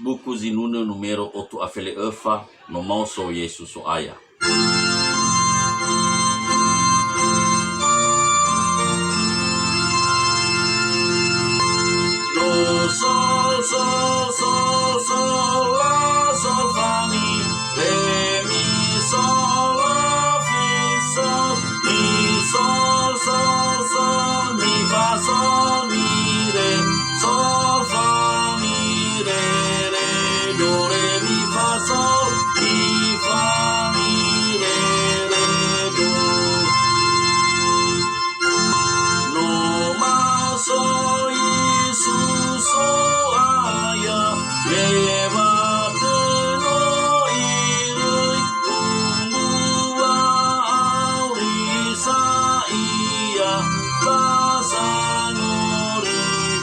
Buku zinuna numero 8 afele efa no mau so Yesu so aya. Do sol sol sol sol la sol fa mi re mi sol la fi sol mi sol sol sol mi fa sol mi re sol fa mi re re do re mi fa sol mi fa mi re re do no ma so Yesus so aya lewat no irui umua aurisa ia pasangori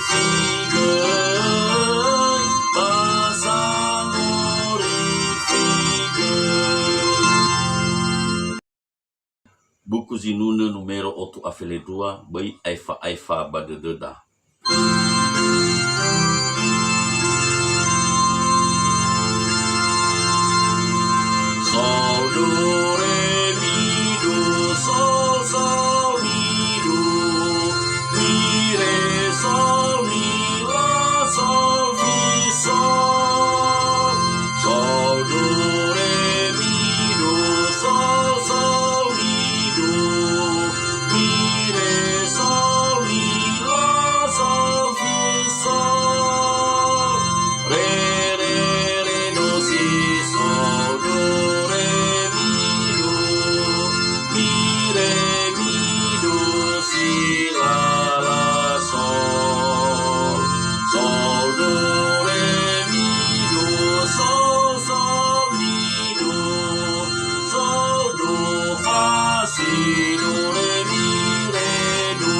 figei pasangori figei. Buku zinuna numero 8 afele 2 bai aifa badededa. Sol do re mi do sol sol mi do mi re sol mi la sol fi sol sol do re mi do sol sol mi do mi re sol mi la sol fi sol re re do si sol do re mi do si la la sol sol do re mi do sol sol mi do sol do fa si do re mi re do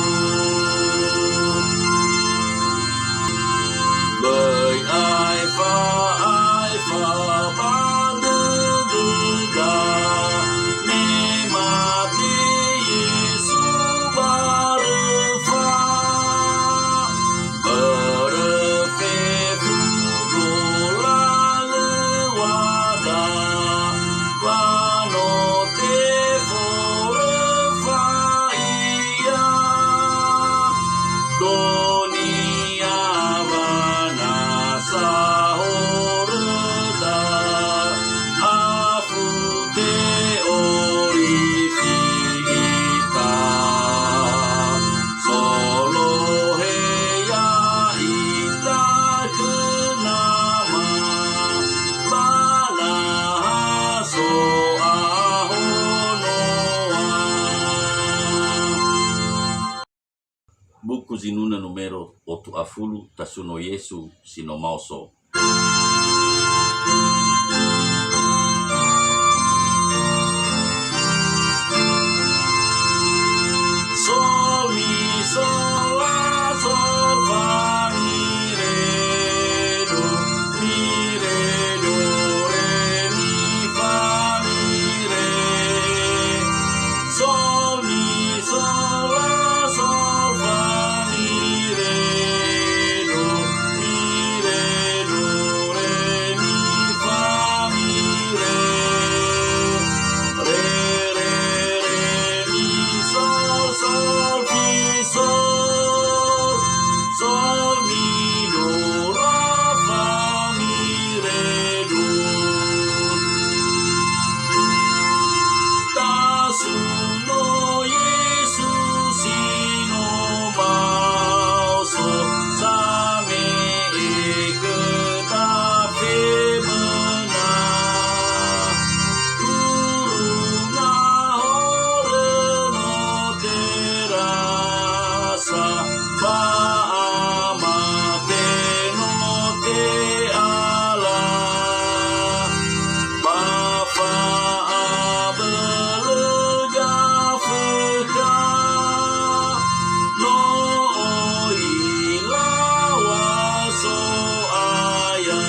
bai aifa badededa me mati Yesu barefa berefe fugola lewada wanote forefa iya Donia vanasa horda afute orifita solo heya ita kenama bala so ahonoa. Buku zinuna numero 8 afulu tasuno Yesu sino mauso. Sol mi sol la sol fa mi re do re mi fa mi re sol mi sol la sol fa mi re do re mi fa mi re re mi sol sol fi sol sol mi do la fa mi re do tasuno Yesus sino mauso same eketafe mena kurunga horeno terasa fa amate no te ala bafa abeleja feka no ilawa so aya.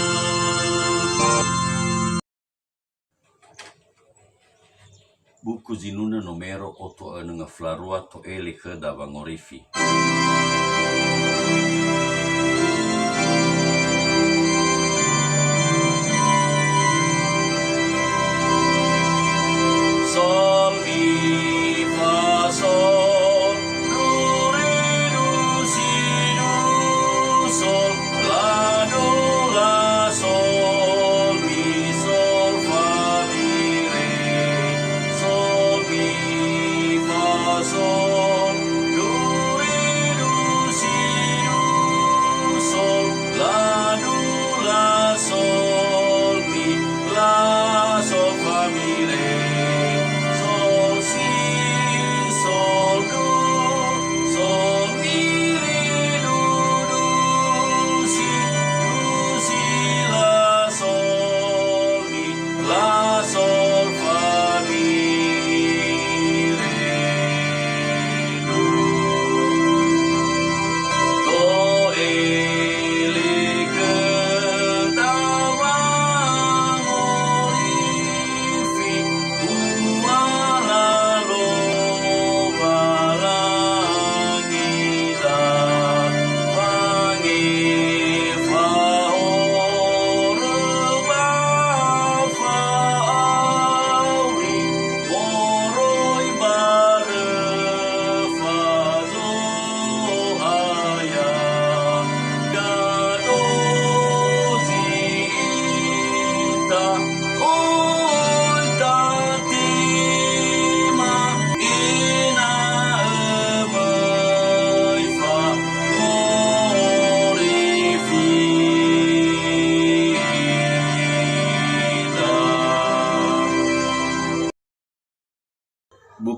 Buku zinuna numero 8 nanga flarua to ele da vangorifi.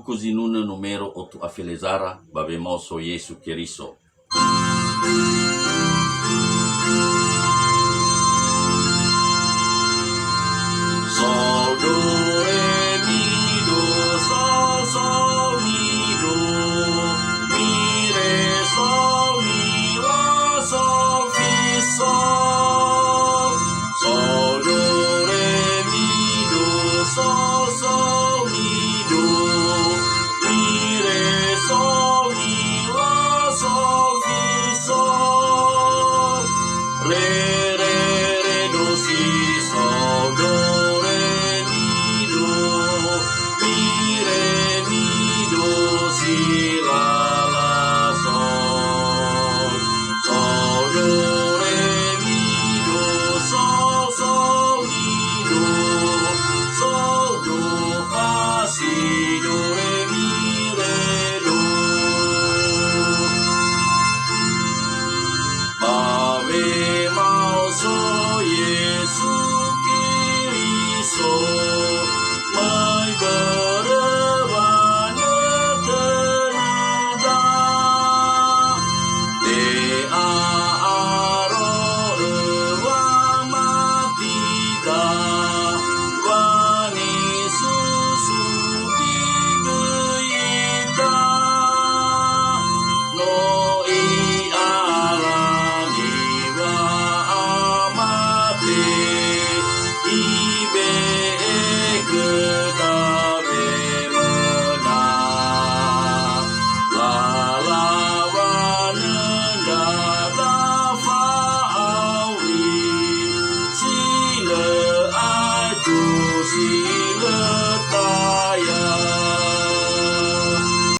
così non numero o tu afilesara, bave moso Yesu Keriso.